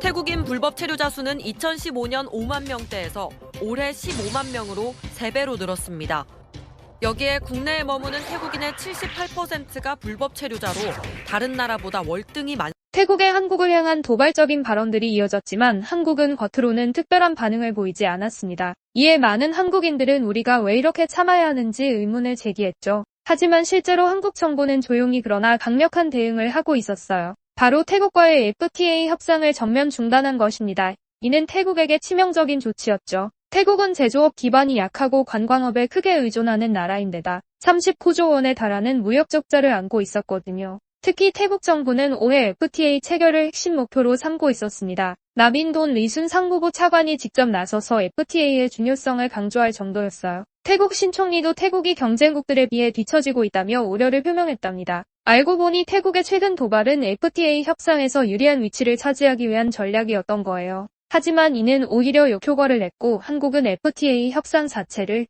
태국인 불법 체류자 수는 2015년 5만 명대에서 올해 15만 명으로 3배로 늘었습니다. 여기에 국내에 머무는 태국인의 78%가 불법 체류자로 다른 나라보다 월등히 많습니다. 태국의 한국을 향한 도발적인 발언들이 이어졌지만 한국은 겉으로는 특별한 반응을 보이지 않았습니다. 이에 많은 한국인들은 우리가 왜 이렇게 참아야 하는지 의문을 제기했죠. 하지만 실제로 한국 정부는 조용히 그러나 강력한 대응을 하고 있었어요. 바로 태국과의 FTA 협상을 전면 중단한 것입니다. 이는 태국에게 치명적인 조치였죠. 태국은 제조업 기반이 약하고 관광업에 크게 의존하는 나라인데다 39조 원에 달하는 무역 적자를 안고 있었거든요. 특히 태국 정부는 올해 FTA 체결을 핵심 목표로 삼고 있었습니다. 나빈돈 리순 상무부 차관이 직접 나서서 FTA의 중요성을 강조할 정도였어요. 태국 신총리도 태국이 경쟁국들에 비해 뒤처지고 있다며 우려를 표명했답니다. 알고 보니 태국의 최근 도발은 FTA 협상에서 유리한 위치를 차지하기 위한 전략이었던 거예요. 하지만 이는 오히려 역효과를 냈고 한국은 FTA 협상 자체를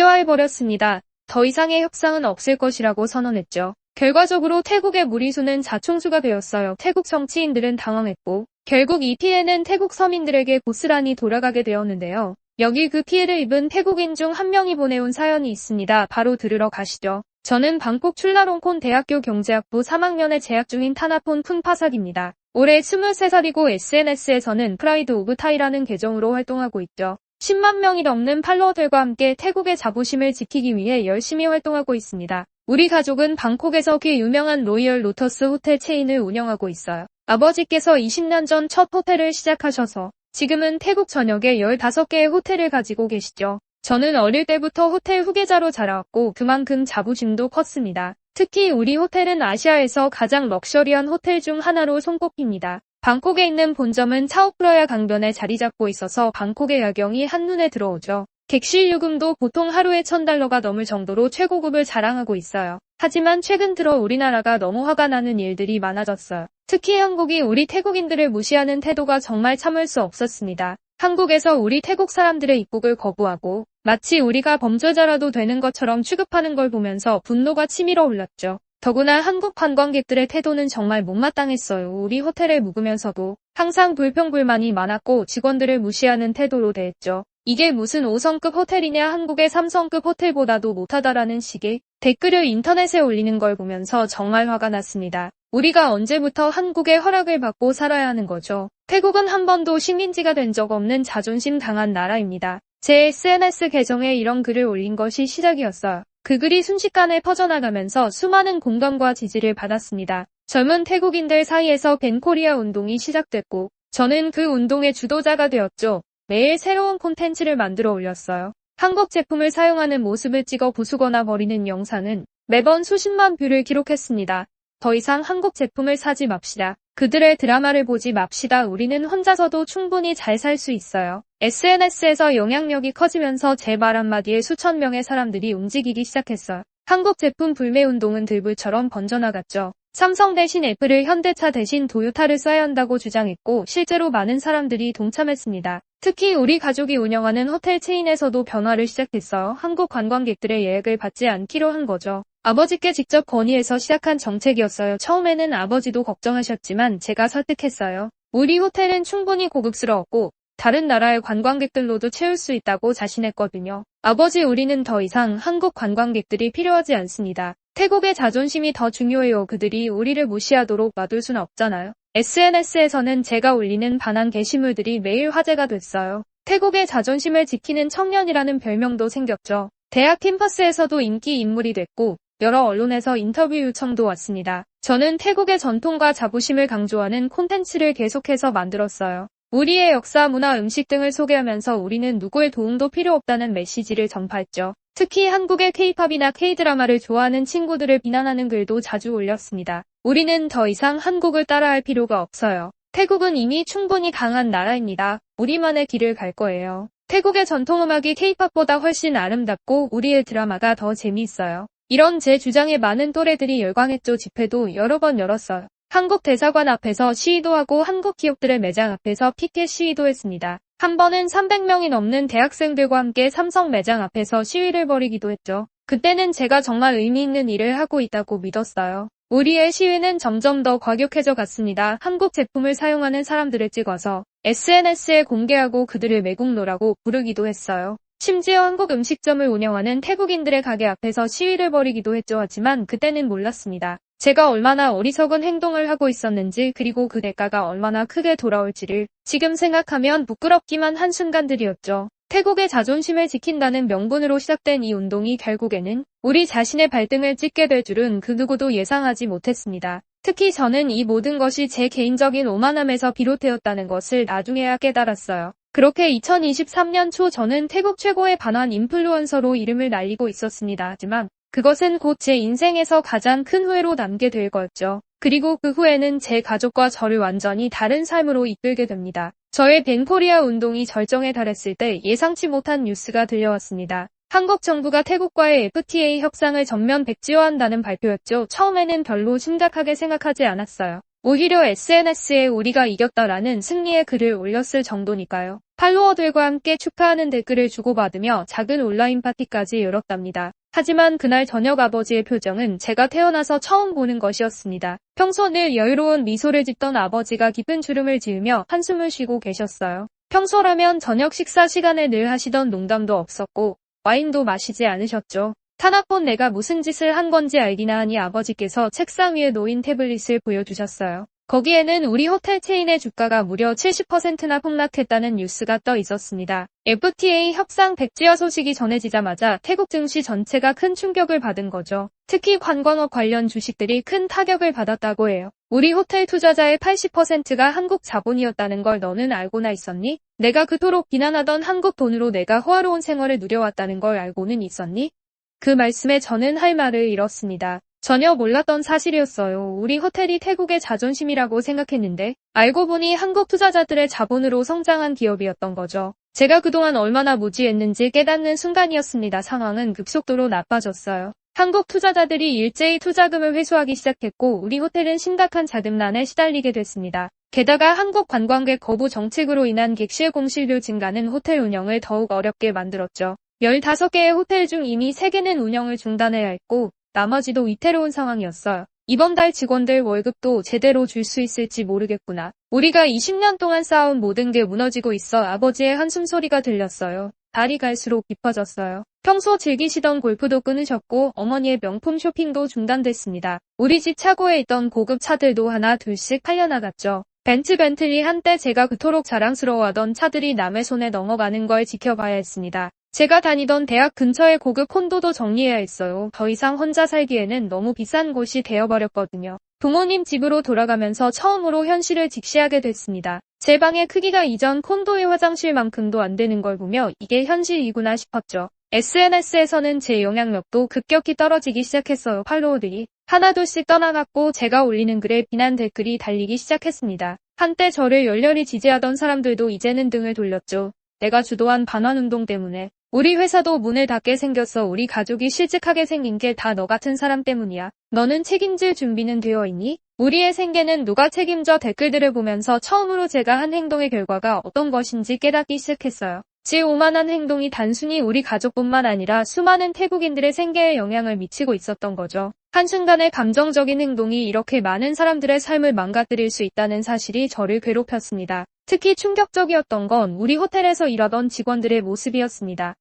백지화해버렸습니다. 더 이상의 협상은 없을 것이라고 선언했죠. 결과적으로 태국의 무리수는 자충수가 되었어요. 태국 정치인들은 당황했고 결국 이 피해는 태국 서민들에게 고스란히 돌아가게 되었는데요. 여기 그 피해를 입은 태국인 중 한 명이 보내온 사연이 있습니다. 바로 들으러 가시죠. 저는 방콕 출라롱콘 대학교 경제학부 3학년에 재학 중인 타나폰 푼파삭입니다. 올해 23살이고 SNS에서는 프라이드 오브 타이라는 계정으로 활동하고 있죠. 10만 명이 넘는 팔로워들과 함께 태국의 자부심을 지키기 위해 열심히 활동하고 있습니다. 우리 가족은 방콕에서 꽤 유명한 로이얼 로터스 호텔 체인을 운영하고 있어요. 아버지께서 20년 전 첫 호텔을 시작하셔서 지금은 태국 전역에 15개의 호텔을 가지고 계시죠. 저는 어릴 때부터 호텔 후계자로 자라왔고 그만큼 자부심도 컸습니다. 특히 우리 호텔은 아시아에서 가장 럭셔리한 호텔 중 하나로 손꼽힙니다. 방콕에 있는 본점은 차오프라야 강변에 자리 잡고 있어서 방콕의 야경이 한눈에 들어오죠. 객실 요금도 보통 하루에 $1,000가 넘을 정도로 최고급을 자랑하고 있어요. 하지만 최근 들어 우리나라가 너무 화가 나는 일들이 많아졌어요. 특히 한국이 우리 태국인들을 무시하는 태도가 정말 참을 수 없었습니다. 한국에서 우리 태국 사람들의 입국을 거부하고 마치 우리가 범죄자라도 되는 것처럼 취급하는 걸 보면서 분노가 치밀어 올랐죠. 더구나 한국 관광객들의 태도는 정말 못마땅했어요. 우리 호텔에 묵으면서도 항상 불평불만이 많았고 직원들을 무시하는 태도로 대했죠. 이게 무슨 5성급 호텔이냐, 한국의 3성급 호텔보다도 못하다라는 식의 댓글을 인터넷에 올리는 걸 보면서 정말 화가 났습니다. 우리가 언제부터 한국의 허락을 받고 살아야 하는 거죠? 태국은 한 번도 식민지가 된 적 없는 자존심 강한 나라입니다. 제 SNS 계정에 이런 글을 올린 것이 시작이었어요. 그 글이 순식간에 퍼져나가면서 수많은 공감과 지지를 받았습니다. 젊은 태국인들 사이에서 벤코리아 운동이 시작됐고 저는 그 운동의 주도자가 되었죠. 매일 새로운 콘텐츠를 만들어 올렸어요. 한국 제품을 사용하는 모습을 찍어 부수거나 버리는 영상은 매번 수십만 뷰를 기록했습니다. 더 이상 한국 제품을 사지 맙시다. 그들의 드라마를 보지 맙시다. 우리는 혼자서도 충분히 잘 살 수 있어요. SNS에서 영향력이 커지면서 제 말 한마디에 수천 명의 사람들이 움직이기 시작했어요. 한국 제품 불매 운동은 들불처럼 번져나갔죠. 삼성 대신 애플을, 현대차 대신 도요타를 써야 한다고 주장했고 실제로 많은 사람들이 동참했습니다. 특히 우리 가족이 운영하는 호텔 체인에서도 변화를 시작했어요. 한국 관광객들의 예약을 받지 않기로 한 거죠. 아버지께 직접 건의해서 시작한 정책이었어요. 처음에는 아버지도 걱정하셨지만 제가 설득했어요. 우리 호텔은 충분히 고급스러웠고 다른 나라의 관광객들로도 채울 수 있다고 자신했거든요. 아버지, 우리는 더 이상 한국 관광객들이 필요하지 않습니다. 태국의 자존심이 더 중요해요. 그들이 우리를 무시하도록 놔둘 수는 없잖아요. SNS에서는 제가 올리는 반항 게시물들이 매일 화제가 됐어요. 태국의 자존심을 지키는 청년이라는 별명도 생겼죠. 대학 캠퍼스에서도 인기 인물이 됐고 여러 언론에서 인터뷰 요청도 왔습니다. 저는 태국의 전통과 자부심을 강조하는 콘텐츠를 계속해서 만들었어요. 우리의 역사, 문화, 음식 등을 소개하면서 우리는 누구의 도움도 필요 없다는 메시지를 전파했죠. 특히 한국의 K-팝이나 K-드라마를 좋아하는 친구들을 비난하는 글도 자주 올렸습니다. 우리는 더 이상 한국을 따라할 필요가 없어요. 태국은 이미 충분히 강한 나라입니다. 우리만의 길을 갈 거예요. 태국의 전통음악이 K-팝보다 훨씬 아름답고 우리의 드라마가 더 재미있어요. 이런 제 주장에 많은 또래들이 열광했죠. 집회도 여러 번 열었어요. 한국 대사관 앞에서 시위도 하고 한국 기업들의 매장 앞에서 피켓 시위도 했습니다. 한 번은 300명이 넘는 대학생들과 함께 삼성 매장 앞에서 시위를 벌이기도 했죠. 그때는 제가 정말 의미 있는 일을 하고 있다고 믿었어요. 우리의 시위는 점점 더 과격해져 갔습니다. 한국 제품을 사용하는 사람들을 찍어서 SNS에 공개하고 그들을 매국노라고 부르기도 했어요. 심지어 한국 음식점을 운영하는 태국인들의 가게 앞에서 시위를 벌이기도 했죠. 하지만 그때는 몰랐습니다. 제가 얼마나 어리석은 행동을 하고 있었는지, 그리고 그 대가가 얼마나 크게 돌아올지를 지금 생각하면 부끄럽기만 한 순간들이었죠. 태국의 자존심을 지킨다는 명분으로 시작된 이 운동이 결국에는 우리 자신의 발등을 찍게 될 줄은 그 누구도 예상하지 못했습니다. 특히 저는 이 모든 것이 제 개인적인 오만함에서 비롯되었다는 것을 나중에야 깨달았어요. 그렇게 2023년 초 저는 태국 최고의 반환 인플루언서로 이름을 날리고 있었습니다. 하지만 그것은 곧 제 인생에서 가장 큰 후회로 남게 될 거였죠. 그리고 그 후에는 제 가족과 저를 완전히 다른 삶으로 이끌게 됩니다. 저의 벤코리아 운동이 절정에 달했을 때 예상치 못한 뉴스가 들려왔습니다. 한국 정부가 태국과의 FTA 협상을 전면 백지화한다는 발표였죠. 처음에는 별로 심각하게 생각하지 않았어요. 오히려 SNS에 우리가 이겼다라는 승리의 글을 올렸을 정도니까요. 팔로워들과 함께 축하하는 댓글을 주고받으며 작은 온라인 파티까지 열었답니다. 하지만 그날 저녁 아버지의 표정은 제가 태어나서 처음 보는 것이었습니다. 평소 늘 여유로운 미소를 짓던 아버지가 깊은 주름을 지으며 한숨을 쉬고 계셨어요. 평소라면 저녁 식사 시간에 늘 하시던 농담도 없었고 와인도 마시지 않으셨죠. 타나폰 내가 무슨 짓을 한 건지 알기나 하니 아버지께서 책상 위에 놓인 태블릿을 보여주셨어요. 거기에는 우리 호텔 체인의 주가가 무려 70%나 폭락했다는 뉴스가 떠 있었습니다. FTA 협상 백지화 소식이 전해지자마자 태국 증시 전체가 큰 충격을 받은 거죠. 특히 관광업 관련 주식들이 큰 타격을 받았다고 해요. 우리 호텔 투자자의 80%가 한국 자본이었다는 걸 너는 알고나 있었니? 내가 그토록 비난하던 한국 돈으로 내가 호화로운 생활을 누려왔다는 걸 알고는 있었니? 그 말씀에 저는 할 말을 잃었습니다. 전혀 몰랐던 사실이었어요. 우리 호텔이 태국의 자존심이라고 생각했는데 알고 보니 한국 투자자들의 자본으로 성장한 기업이었던 거죠. 제가 그동안 얼마나 무지했는지 깨닫는 순간이었습니다. 상황은 급속도로 나빠졌어요. 한국 투자자들이 일제히 투자금을 회수하기 시작했고 우리 호텔은 심각한 자금난에 시달리게 됐습니다. 게다가 한국 관광객 거부 정책으로 인한 객실 공실료 증가는 호텔 운영을 더욱 어렵게 만들었죠. 15개의 호텔 중 이미 3개는 운영을 중단해야 했고 나머지도 위태로운 상황이었어요. 이번 달 직원들 월급도 제대로 줄 수 있을지 모르겠구나. 우리가 20년 동안 쌓아온 모든 게 무너지고 있어. 아버지의 한숨 소리가 들렸어요. 달이 갈수록 깊어졌어요. 평소 즐기시던 골프도 끊으셨고 어머니의 명품 쇼핑도 중단됐습니다. 우리 집 차고에 있던 고급 차들도 하나 둘씩 팔려나갔죠. 벤틀리 한때 제가 그토록 자랑스러워하던 차들이 남의 손에 넘어가는 걸 지켜봐야 했습니다. 제가 다니던 대학 근처의 고급 콘도도 정리해야 했어요. 더 이상 혼자 살기에는 너무 비싼 곳이 되어버렸거든요. 부모님 집으로 돌아가면서 처음으로 현실을 직시하게 됐습니다. 제 방의 크기가 이전 콘도의 화장실만큼도 안 되는 걸 보며 이게 현실이구나 싶었죠. SNS에서는 제 영향력도 급격히 떨어지기 시작했어요. 팔로워들이 하나둘씩 떠나갔고 제가 올리는 글에 비난 댓글이 달리기 시작했습니다. 한때 저를 열렬히 지지하던 사람들도 이제는 등을 돌렸죠. 내가 주도한 반환운동 때문에. 우리 회사도 문을 닫게 생겼어. 우리 가족이 실직하게 생긴 게 다 너 같은 사람 때문이야. 너는 책임질 준비는 되어 있니? 우리의 생계는 누가 책임져? 댓글들을 보면서 처음으로 제가 한 행동의 결과가 어떤 것인지 깨닫기 시작했어요. 제 오만한 행동이 단순히 우리 가족뿐만 아니라 수많은 태국인들의 생계에 영향을 미치고 있었던 거죠. 한순간의 감정적인 행동이 이렇게 많은 사람들의 삶을 망가뜨릴 수 있다는 사실이 저를 괴롭혔습니다. 특히 충격적이었던 건 우리 호텔에서 일하던 직원들의 모습이었습니다.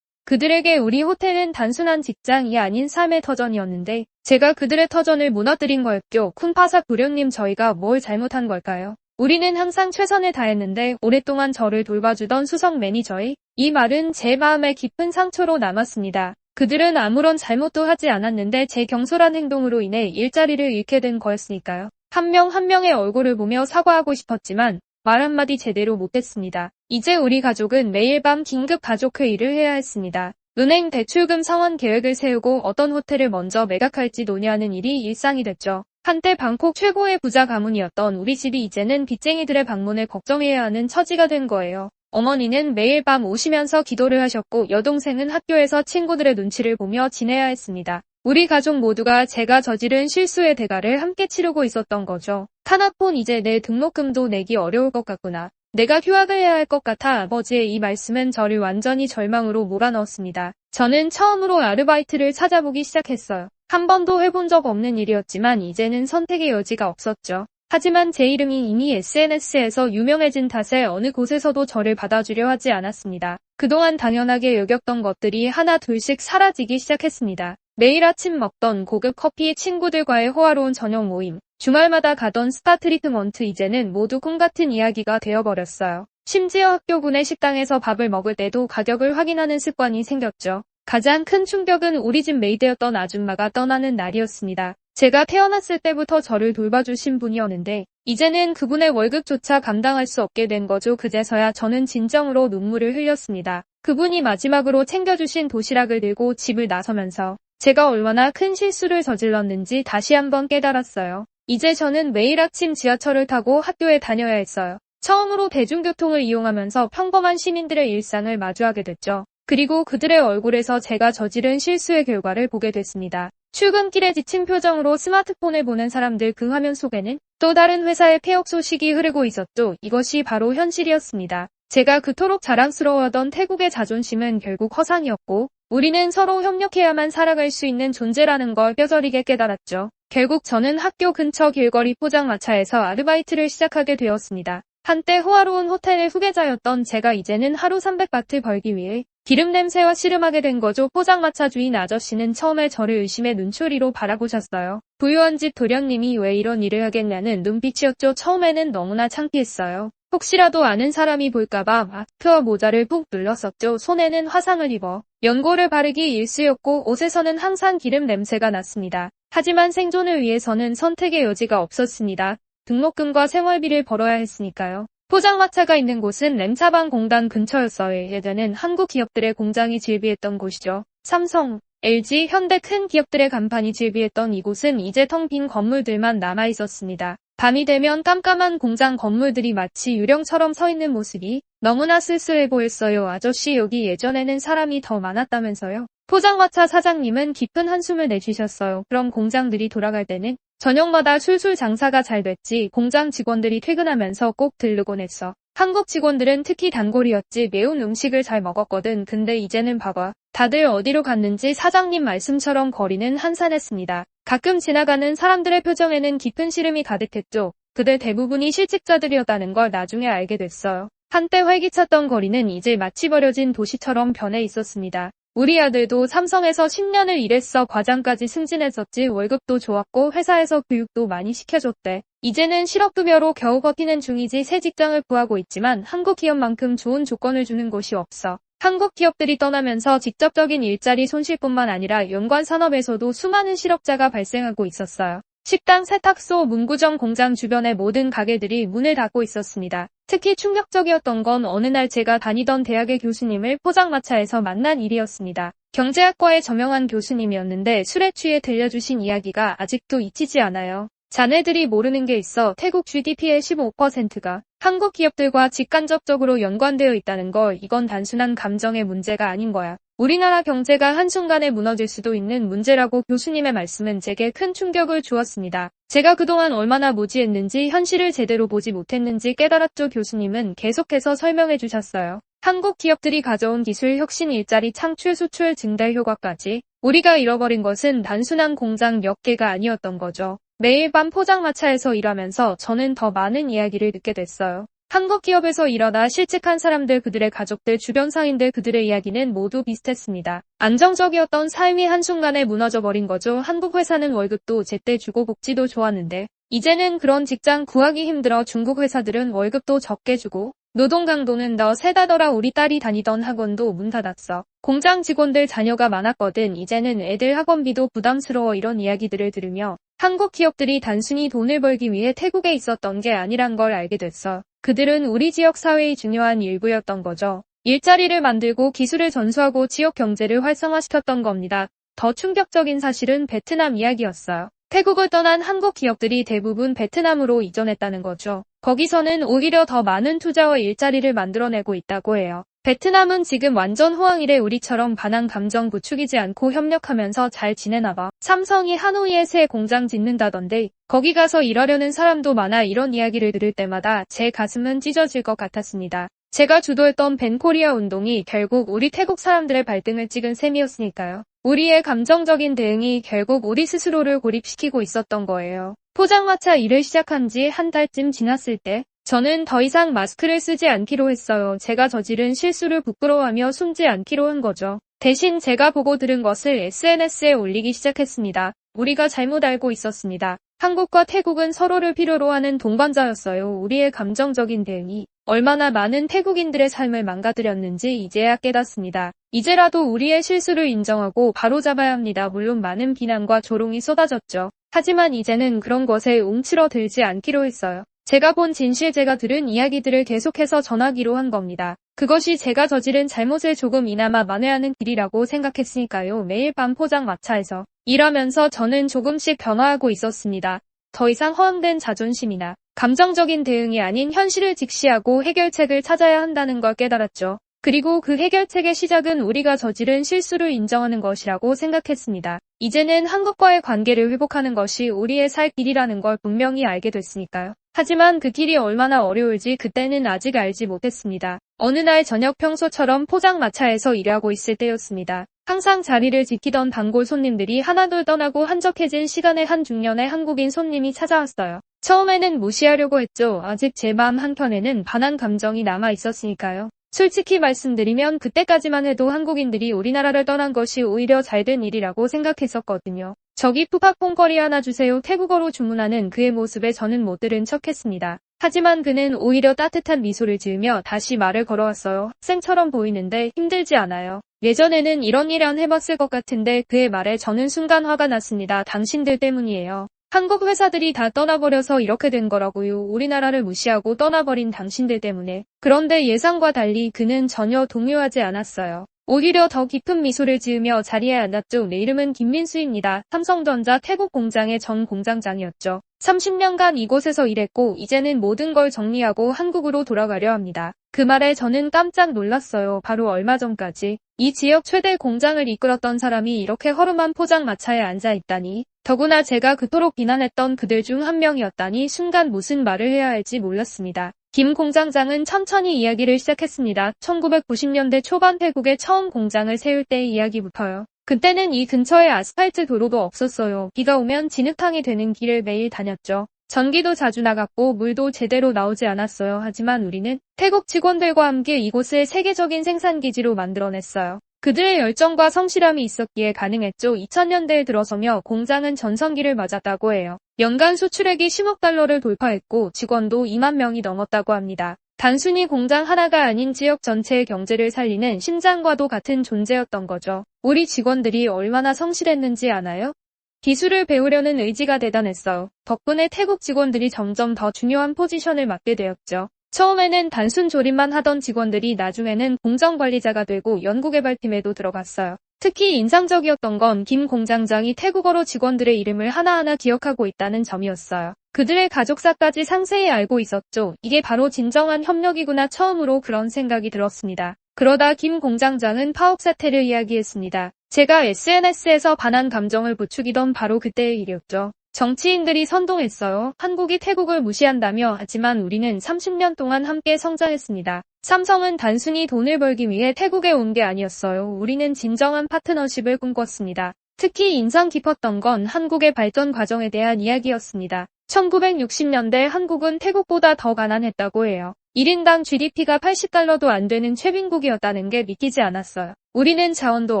그들에게 우리 호텔은 단순한 직장이 아닌 삶의 터전이었는데 제가 그들의 터전을 무너뜨린 거였죠. 쿤파사 부령님, 저희가 뭘 잘못한 걸까요? 우리는 항상 최선을 다했는데 오랫동안 저를 돌봐주던 수석 매니저의 이 말은 제 마음에 깊은 상처로 남았습니다. 그들은 아무런 잘못도 하지 않았는데 제 경솔한 행동으로 인해 일자리를 잃게 된 거였으니까요. 한 명 한 명의 얼굴을 보며 사과하고 싶었지만 말 한마디 제대로 못했습니다. 이제 우리 가족은 매일 밤 긴급 가족회의를 해야 했습니다. 은행 대출금 상환 계획을 세우고 어떤 호텔을 먼저 매각할지 논의하는 일이 일상이 됐죠. 한때 방콕 최고의 부자 가문이었던 우리 집이 이제는 빚쟁이들의 방문을 걱정해야 하는 처지가 된 거예요. 어머니는 매일 밤 오시면서 기도를 하셨고 여동생은 학교에서 친구들의 눈치를 보며 지내야 했습니다. 우리 가족 모두가 제가 저지른 실수의 대가를 함께 치르고 있었던 거죠. 타나폰, 이제 내 등록금도 내기 어려울 것 같구나. 내가 휴학을 해야 할 것 같아. 아버지의 이 말씀은 저를 완전히 절망으로 몰아넣었습니다. 저는 처음으로 아르바이트를 찾아보기 시작했어요. 한 번도 해본 적 없는 일이었지만 이제는 선택의 여지가 없었죠. 하지만 제 이름이 이미 SNS에서 유명해진 탓에 어느 곳에서도 저를 받아주려 하지 않았습니다. 그동안 당연하게 여겼던 것들이 하나 둘씩 사라지기 시작했습니다. 매일 아침 먹던 고급 커피, 친구들과의 호화로운 저녁 모임, 주말마다 가던 스파 트리트먼트, 이제는 모두 꿈같은 이야기가 되어버렸어요. 심지어 학교 내 식당에서 밥을 먹을 때도 가격을 확인하는 습관이 생겼죠. 가장 큰 충격은 우리 집 메이드였던 아줌마가 떠나는 날이었습니다. 제가 태어났을 때부터 저를 돌봐주신 분이었는데 이제는 그분의 월급조차 감당할 수 없게 된 거죠. 그제서야 저는 진정으로 눈물을 흘렸습니다. 그분이 마지막으로 챙겨주신 도시락을 들고 집을 나서면서 제가 얼마나 큰 실수를 저질렀는지 다시 한번 깨달았어요. 이제 저는 매일 아침 지하철을 타고 학교에 다녀야 했어요. 처음으로 대중교통을 이용하면서 평범한 시민들의 일상을 마주하게 됐죠. 그리고 그들의 얼굴에서 제가 저지른 실수의 결과를 보게 됐습니다. 출근길에 지친 표정으로 스마트폰을 보는 사람들, 그 화면 속에는 또 다른 회사의 폐업 소식이 흐르고 있었죠. 이것이 바로 현실이었습니다. 제가 그토록 자랑스러워하던 태국의 자존심은 결국 허상이었고 우리는 서로 협력해야만 살아갈 수 있는 존재라는 걸 뼈저리게 깨달았죠. 결국 저는 학교 근처 길거리 포장마차에서 아르바이트를 시작하게 되었습니다. 한때 호화로운 호텔의 후계자였던 제가 이제는 하루 300바트 벌기 위해 기름 냄새와 씨름하게 된 거죠. 포장마차 주인 아저씨는 처음에 저를 의심의 눈초리로 바라보셨어요. 부유한 집 도련님이 왜 이런 일을 하겠냐는 눈빛이었죠. 처음에는 너무나 창피했어요. 혹시라도 아는 사람이 볼까봐 마스크와 모자를 푹 눌렀었죠. 손에는 화상을 입어 연고를 바르기 일쑤였고 옷에서는 항상 기름 냄새가 났습니다. 하지만 생존을 위해서는 선택의 여지가 없었습니다. 등록금과 생활비를 벌어야 했으니까요. 포장마차가 있는 곳은 램차방 공단 근처였어요. 예전엔 한국 기업들의 공장이 즐비했던 곳이죠. 삼성, LG, 현대 큰 기업들의 간판이 즐비했던 이곳은 이제 텅 빈 건물들만 남아 있었습니다. 밤이 되면 깜깜한 공장 건물들이 마치 유령처럼 서 있는 모습이 너무나 쓸쓸해 보였어요. 아저씨, 여기 예전에는 사람이 더 많았다면서요? 포장마차 사장님은 깊은 한숨을 내쉬셨어요. 그럼 공장들이 돌아갈 때는 저녁마다 술술 장사가 잘 됐지. 공장 직원들이 퇴근하면서 꼭 들르곤 했어. 한국 직원들은 특히 단골이었지. 매운 음식을 잘 먹었거든. 근데 이제는 봐봐. 다들 어디로 갔는지. 사장님 말씀처럼 거리는 한산했습니다. 가끔 지나가는 사람들의 표정에는 깊은 시름이 가득했죠. 그들 대부분이 실직자들이었다는 걸 나중에 알게 됐어요. 한때 활기찼던 거리는 이제 마치 버려진 도시처럼 변해 있었습니다. 우리 아들도 삼성에서 10년을 일했어. 과장까지 승진했었지. 월급도 좋았고 회사에서 교육도 많이 시켜줬대. 이제는 실업급여로 겨우 버티는 중이지. 새 직장을 구하고 있지만 한국 기업만큼 좋은 조건을 주는 곳이 없어. 한국 기업들이 떠나면서 직접적인 일자리 손실뿐만 아니라 연관 산업에서도 수많은 실업자가 발생하고 있었어요. 식당, 세탁소, 문구점, 공장 주변의 모든 가게들이 문을 닫고 있었습니다. 특히 충격적이었던 건 어느 날 제가 다니던 대학의 교수님을 포장마차에서 만난 일이었습니다. 경제학과의 저명한 교수님이었는데 술에 취해 들려주신 이야기가 아직도 잊히지 않아요. 자네들이 모르는 게 있어. 태국 GDP의 15%가 한국 기업들과 직간접적으로 연관되어 있다는 걸. 이건 단순한 감정의 문제가 아닌 거야. 우리나라 경제가 한순간에 무너질 수도 있는 문제라고. 교수님의 말씀은 제게 큰 충격을 주었습니다. 제가 그동안 얼마나 무지했는지, 현실을 제대로 보지 못했는지 깨달았죠. 교수님은 계속해서 설명해 주셨어요. 한국 기업들이 가져온 기술 혁신, 일자리 창출, 수출 증대 효과까지 우리가 잃어버린 것은 단순한 공장 몇 개가 아니었던 거죠. 매일 밤 포장마차에서 일하면서 저는 더 많은 이야기를 듣게 됐어요. 한국 기업에서 일하다 실직한 사람들, 그들의 가족들, 주변 상인들, 그들의 이야기는 모두 비슷했습니다. 안정적이었던 삶이 한순간에 무너져버린 거죠. 한국 회사는 월급도 제때 주고 복지도 좋았는데 이제는 그런 직장 구하기 힘들어. 중국 회사들은 월급도 적게 주고 노동 강도는 더 세다더라. 우리 딸이 다니던 학원도 문 닫았어. 공장 직원들 자녀가 많았거든. 이제는 애들 학원비도 부담스러워. 이런 이야기들을 들으며 한국 기업들이 단순히 돈을 벌기 위해 태국에 있었던 게 아니란 걸 알게 됐어. 그들은 우리 지역 사회의 중요한 일부였던 거죠. 일자리를 만들고 기술을 전수하고 지역 경제를 활성화시켰던 겁니다. 더 충격적인 사실은 베트남 이야기였어요. 태국을 떠난 한국 기업들이 대부분 베트남으로 이전했다는 거죠. 거기서는 오히려 더 많은 투자와 일자리를 만들어내고 있다고 해요. 베트남은 지금 완전 호황이래. 우리처럼 반항 감정 부추기지 않고 협력하면서 잘 지내나 봐. 삼성이 하노이에 새 공장 짓는다던데 거기 가서 일하려는 사람도 많아. 이런 이야기를 들을 때마다 제 가슴은 찢어질 것 같았습니다. 제가 주도했던 벤코리아 운동이 결국 우리 태국 사람들의 발등을 찍은 셈이었으니까요. 우리의 감정적인 대응이 결국 우리 스스로를 고립시키고 있었던 거예요. 포장마차 일을 시작한 지 한 달쯤 지났을 때 저는 더 이상 마스크를 쓰지 않기로 했어요. 제가 저지른 실수를 부끄러워하며 숨지 않기로 한 거죠. 대신 제가 보고 들은 것을 SNS에 올리기 시작했습니다. 우리가 잘못 알고 있었습니다. 한국과 태국은 서로를 필요로 하는 동반자였어요. 우리의 감정적인 대응이 얼마나 많은 태국인들의 삶을 망가뜨렸는지 이제야 깨닫습니다. 이제라도 우리의 실수를 인정하고 바로잡아야 합니다. 물론 많은 비난과 조롱이 쏟아졌죠. 하지만 이제는 그런 것에 움츠러들지 않기로 했어요. 제가 본 진실, 제가 들은 이야기들을 계속해서 전하기로 한 겁니다. 그것이 제가 저지른 잘못을 조금이나마 만회하는 길이라고 생각했으니까요. 매일 밤 포장마차에서 일하면서 저는 조금씩 변화하고 있었습니다. 더 이상 허황된 자존심이나 감정적인 대응이 아닌 현실을 직시하고 해결책을 찾아야 한다는 걸 깨달았죠. 그리고 그 해결책의 시작은 우리가 저지른 실수를 인정하는 것이라고 생각했습니다. 이제는 한국과의 관계를 회복하는 것이 우리의 살 길이라는 걸 분명히 알게 됐으니까요. 하지만 그 길이 얼마나 어려울지 그때는 아직 알지 못했습니다. 어느 날 저녁, 평소처럼 포장마차에서 일하고 있을 때였습니다. 항상 자리를 지키던 단골 손님들이 하나둘 떠나고 한적해진 시간에 한 중년의 한국인 손님이 찾아왔어요. 처음에는 무시하려고 했죠. 아직 제 마음 한켠에는 반한 감정이 남아 있었으니까요. 솔직히 말씀드리면 그때까지만 해도 한국인들이 우리나라를 떠난 것이 오히려 잘된 일이라고 생각했었거든요. 저기 푸팟퐁커리 하나 주세요. 태국어로 주문하는 그의 모습에 저는 못 들은 척했습니다. 하지만 그는 오히려 따뜻한 미소를 지으며 다시 말을 걸어왔어요. 학생처럼 보이는데 힘들지 않아요. 예전에는 이런 일 안 해봤을 것 같은데 그의 말에 저는 순간 화가 났습니다. 당신들 때문이에요. 한국 회사들이 다 떠나버려서 이렇게 된 거라고요. 우리나라를 무시하고 떠나버린 당신들 때문에. 그런데 예상과 달리 그는 전혀 동요하지 않았어요. 오히려 더 깊은 미소를 지으며 자리에 앉았죠. 내 이름은 김민수입니다. 삼성전자 태국 공장의 전 공장장이었죠. 30년간 이곳에서 일했고 이제는 모든 걸 정리하고 한국으로 돌아가려 합니다. 그 말에 저는 깜짝 놀랐어요. 바로 얼마 전까지 이 지역 최대 공장을 이끌었던 사람이 이렇게 허름한 포장마차에 앉아있다니. 더구나 제가 그토록 비난했던 그들 중 한 명이었다니 순간 무슨 말을 해야 할지 몰랐습니다. 김 공장장은 천천히 이야기를 시작했습니다. 1990년대 초반 태국에 처음 공장을 세울 때의 이야기부터요. 그때는 이 근처에 아스팔트 도로도 없었어요. 비가 오면 진흙탕이 되는 길을 매일 다녔죠. 전기도 자주 나갔고 물도 제대로 나오지 않았어요. 하지만 우리는 태국 직원들과 함께 이곳을 세계적인 생산기지로 만들어냈어요. 그들의 열정과 성실함이 있었기에 가능했죠. 2000년대에 들어서며 공장은 전성기를 맞았다고 해요. 연간 수출액이 10억 달러를 돌파했고 직원도 2만 명이 넘었다고 합니다. 단순히 공장 하나가 아닌 지역 전체의 경제를 살리는 심장과도 같은 존재였던 거죠. 우리 직원들이 얼마나 성실했는지 아나요? 기술을 배우려는 의지가 대단했어요. 덕분에 태국 직원들이 점점 더 중요한 포지션을 맡게 되었죠. 처음에는 단순 조립만 하던 직원들이 나중에는 공정관리자가 되고 연구개발팀에도 들어갔어요. 특히 인상적이었던 건 김 공장장이 태국어로 직원들의 이름을 하나하나 기억하고 있다는 점이었어요. 그들의 가족사까지 상세히 알고 있었죠. 이게 바로 진정한 협력이구나. 처음으로 그런 생각이 들었습니다. 그러다 김 공장장은 파업 사태를 이야기했습니다. 제가 SNS에서 반한 감정을 부추기던 바로 그때의 일이었죠. 정치인들이 선동했어요. 한국이 태국을 무시한다며. 하지만 우리는 30년 동안 함께 성장했습니다. 삼성은 단순히 돈을 벌기 위해 태국에 온 게 아니었어요. 우리는 진정한 파트너십을 꿈꿨습니다. 특히 인상 깊었던 건 한국의 발전 과정에 대한 이야기였습니다. 1960년대 한국은 태국보다 더 가난했다고 해요. 1인당 GDP가 80달러도 안 되는 최빈국이었다는 게 믿기지 않았어요. 우리는 자원도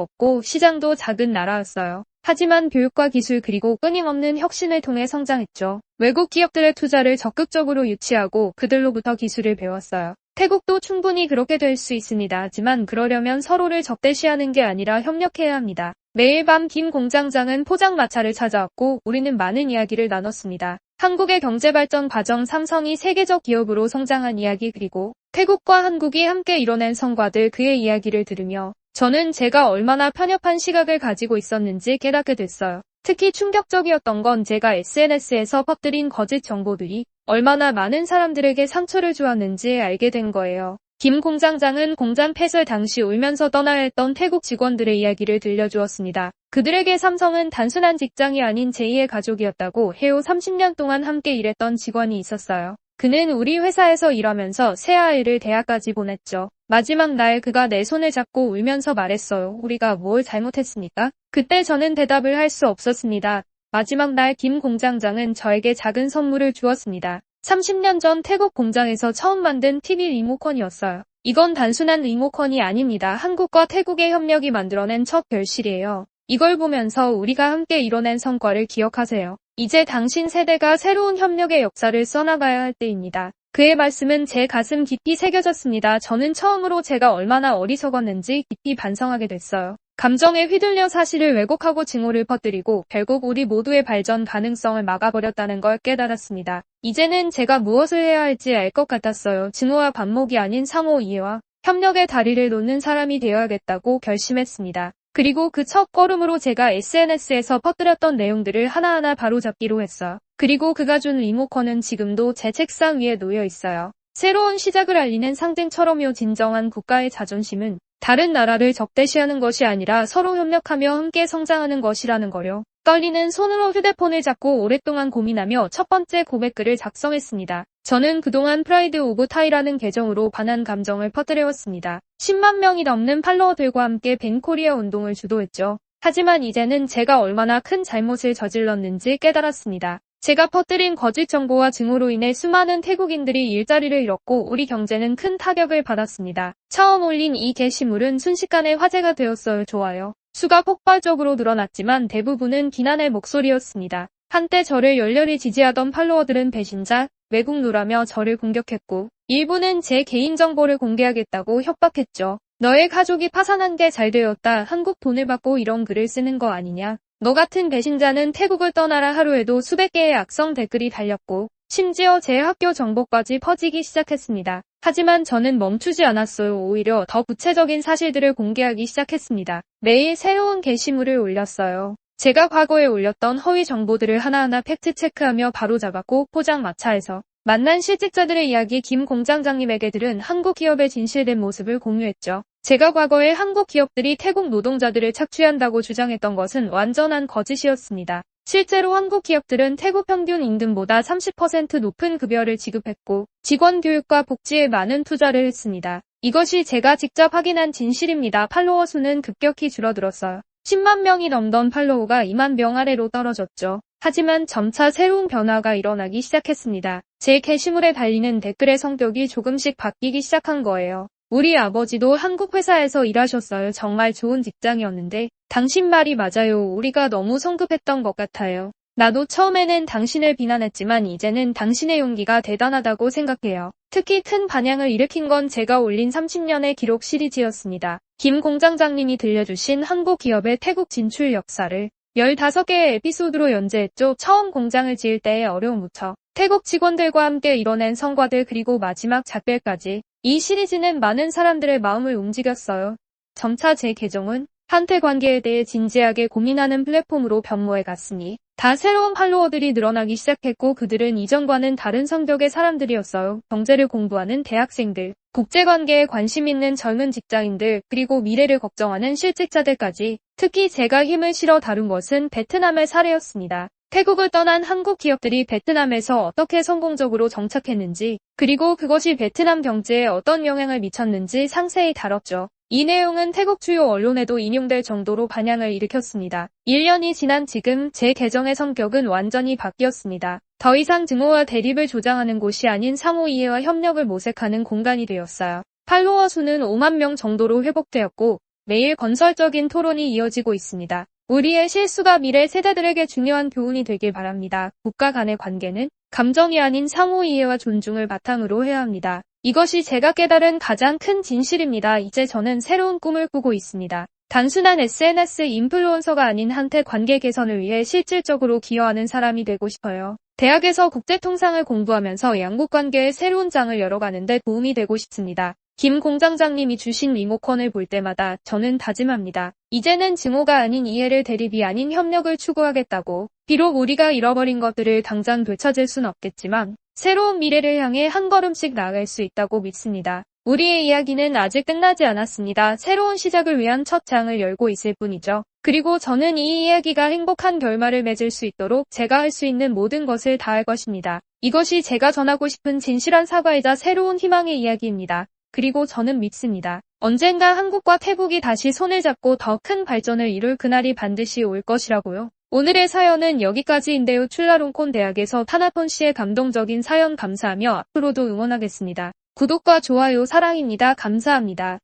없고 시장도 작은 나라였어요. 하지만 교육과 기술 그리고 끊임없는 혁신을 통해 성장했죠. 외국 기업들의 투자를 적극적으로 유치하고 그들로부터 기술을 배웠어요. 태국도 충분히 그렇게 될 수 있습니다. 하지만 그러려면 서로를 적대시하는 게 아니라 협력해야 합니다. 매일 밤 김 공장장은 포장마차를 찾아왔고 우리는 많은 이야기를 나눴습니다. 한국의 경제발전 과정, 삼성이 세계적 기업으로 성장한 이야기, 그리고 태국과 한국이 함께 이뤄낸 성과들, 그의 이야기를 들으며 저는 제가 얼마나 편협한 시각을 가지고 있었는지 깨닫게 됐어요. 특히 충격적이었던 건 제가 SNS에서 퍼뜨린 거짓 정보들이 얼마나 많은 사람들에게 상처를 주었는지 알게 된 거예요. 김 공장장은 공장 폐쇄 당시 울면서 떠나야 했던 태국 직원들의 이야기를 들려주었습니다. 그들에게 삼성은 단순한 직장이 아닌 제2의 가족이었다고 해요. 30년 동안 함께 일했던 직원이 있었어요. 그는 우리 회사에서 일하면서 새아이를 대학까지 보냈죠. 마지막 날 그가 내 손을 잡고 울면서 말했어요. 우리가 뭘 잘못했습니까? 그때 저는 대답을 할 수 없었습니다. 마지막 날 김 공장장은 저에게 작은 선물을 주었습니다. 30년 전 태국 공장에서 처음 만든 TV 리모컨이었어요. 이건 단순한 리모컨이 아닙니다. 한국과 태국의 협력이 만들어낸 첫 결실이에요. 이걸 보면서 우리가 함께 이뤄낸 성과를 기억하세요. 이제 당신 세대가 새로운 협력의 역사를 써나가야 할 때입니다. 그의 말씀은 제 가슴 깊이 새겨졌습니다. 저는 처음으로 제가 얼마나 어리석었는지 깊이 반성하게 됐어요. 감정에 휘둘려 사실을 왜곡하고 증오를 퍼뜨리고 결국 우리 모두의 발전 가능성을 막아버렸다는 걸 깨달았습니다. 이제는 제가 무엇을 해야 할지 알 것 같았어요. 증오와 반목이 아닌 상호 이해와 협력의 다리를 놓는 사람이 되어야겠다고 결심했습니다. 그리고 그 첫 걸음으로 제가 SNS에서 퍼뜨렸던 내용들을 하나하나 바로잡기로 했어요. 그리고 그가 준 리모컨은 지금도 제 책상 위에 놓여 있어요. 새로운 시작을 알리는 상징처럼요. 진정한 국가의 자존심은 다른 나라를 적대시하는 것이 아니라 서로 협력하며 함께 성장하는 것이라는 거요. 떨리는 손으로 휴대폰을 잡고 오랫동안 고민하며 첫 번째 고백글을 작성했습니다. 저는 그동안 프라이드 오브 타이라는 계정으로 반한 감정을 퍼뜨려왔습니다. 10만 명이 넘는 팔로워들과 함께 벤코리아 운동을 주도했죠. 하지만 이제는 제가 얼마나 큰 잘못을 저질렀는지 깨달았습니다. 제가 퍼뜨린 거짓 정보와 증오로 인해 수많은 태국인들이 일자리를 잃었고 우리 경제는 큰 타격을 받았습니다. 처음 올린 이 게시물은 순식간에 화제가 되었어요. 좋아요 수가 폭발적으로 늘어났지만 대부분은 비난의 목소리였습니다. 한때 저를 열렬히 지지하던 팔로워들은 배신자, 외국노라며 저를 공격했고 일부는 제 개인정보를 공개하겠다고 협박했죠. 너의 가족이 파산한 게 잘 되었다. 한국 돈을 받고 이런 글을 쓰는 거 아니냐. 너 같은 배신자는 태국을 떠나라. 하루에도 수백 개의 악성 댓글이 달렸고 심지어 제 학교 정보까지 퍼지기 시작했습니다. 하지만 저는 멈추지 않았어요. 오히려 더 구체적인 사실들을 공개하기 시작했습니다. 매일 새로운 게시물을 올렸어요. 제가 과거에 올렸던 허위 정보들을 하나하나 팩트체크하며 바로잡았고 포장마차에서 만난 실직자들의 이야기 김 공장장님에게 들은 한국 기업의 진실된 모습을 공유했죠. 제가 과거에 한국 기업들이 태국 노동자들을 착취한다고 주장했던 것은 완전한 거짓이었습니다. 실제로 한국 기업들은 태국 평균 임금보다 30% 높은 급여를 지급했고 직원 교육과 복지에 많은 투자를 했습니다. 이것이 제가 직접 확인한 진실입니다. 팔로워 수는 급격히 줄어들었어요. 10만 명이 넘던 팔로워가 2만 명 아래로 떨어졌죠. 하지만 점차 새로운 변화가 일어나기 시작했습니다. 제 게시물에 달리는 댓글의 성격이 조금씩 바뀌기 시작한 거예요. 우리 아버지도 한국 회사에서 일하셨어요. 정말 좋은 직장이었는데 당신 말이 맞아요. 우리가 너무 성급했던 것 같아요. 나도 처음에는 당신을 비난했지만 이제는 당신의 용기가 대단하다고 생각해요. 특히 큰 반향을 일으킨 건 제가 올린 30년의 기록 시리즈였습니다. 김 공장장님이 들려주신 한국 기업의 태국 진출 역사를 15개의 에피소드로 연재했죠. 처음 공장을 지을 때의 어려움부터 태국 직원들과 함께 이뤄낸 성과들 그리고 마지막 작별까지 이 시리즈는 많은 사람들의 마음을 움직였어요. 점차 제 계정은 한태 관계에 대해 진지하게 고민하는 플랫폼으로 변모해 갔으니 다 새로운 팔로워들이 늘어나기 시작했고 그들은 이전과는 다른 성격의 사람들이었어요. 경제를 공부하는 대학생들, 국제관계에 관심 있는 젊은 직장인들, 그리고 미래를 걱정하는 실직자들까지. 특히 제가 힘을 실어 다룬 것은 베트남의 사례였습니다. 태국을 떠난 한국 기업들이 베트남에서 어떻게 성공적으로 정착했는지, 그리고 그것이 베트남 경제에 어떤 영향을 미쳤는지 상세히 다뤘죠. 이 내용은 태국 주요 언론에도 인용될 정도로 반향을 일으켰습니다. 1년이 지난 지금 제 계정의 성격은 완전히 바뀌었습니다. 더 이상 증오와 대립을 조장하는 곳이 아닌 상호 이해와 협력을 모색하는 공간이 되었어요. 팔로워 수는 5만 명 정도로 회복되었고 매일 건설적인 토론이 이어지고 있습니다. 우리의 실수가 미래 세대들에게 중요한 교훈이 되길 바랍니다. 국가 간의 관계는 감정이 아닌 상호 이해와 존중을 바탕으로 해야 합니다. 이것이 제가 깨달은 가장 큰 진실입니다. 이제 저는 새로운 꿈을 꾸고 있습니다. 단순한 SNS 인플루언서가 아닌 한때 관계 개선을 위해 실질적으로 기여하는 사람이 되고 싶어요. 대학에서 국제통상을 공부하면서 양국 관계의 새로운 장을 열어가는 데 도움이 되고 싶습니다. 김 공장장님이 주신 리모컨을 볼 때마다 저는 다짐합니다. 이제는 증오가 아닌 이해를 대립이 아닌 협력을 추구하겠다고. 비록 우리가 잃어버린 것들을 당장 되찾을 순 없겠지만 새로운 미래를 향해 한 걸음씩 나아갈 수 있다고 믿습니다. 우리의 이야기는 아직 끝나지 않았습니다. 새로운 시작을 위한 첫 장을 열고 있을 뿐이죠. 그리고 저는 이 이야기가 행복한 결말을 맺을 수 있도록 제가 할 수 있는 모든 것을 다할 것입니다. 이것이 제가 전하고 싶은 진실한 사과이자 새로운 희망의 이야기입니다. 그리고 저는 믿습니다. 언젠가 한국과 태국이 다시 손을 잡고 더 큰 발전을 이룰 그날이 반드시 올 것이라고요. 오늘의 사연은 여기까지인데요. 출라롱콘 대학에서 타나폰 씨의 감동적인 사연 감사하며 앞으로도 응원하겠습니다. 구독과 좋아요 사랑입니다. 감사합니다.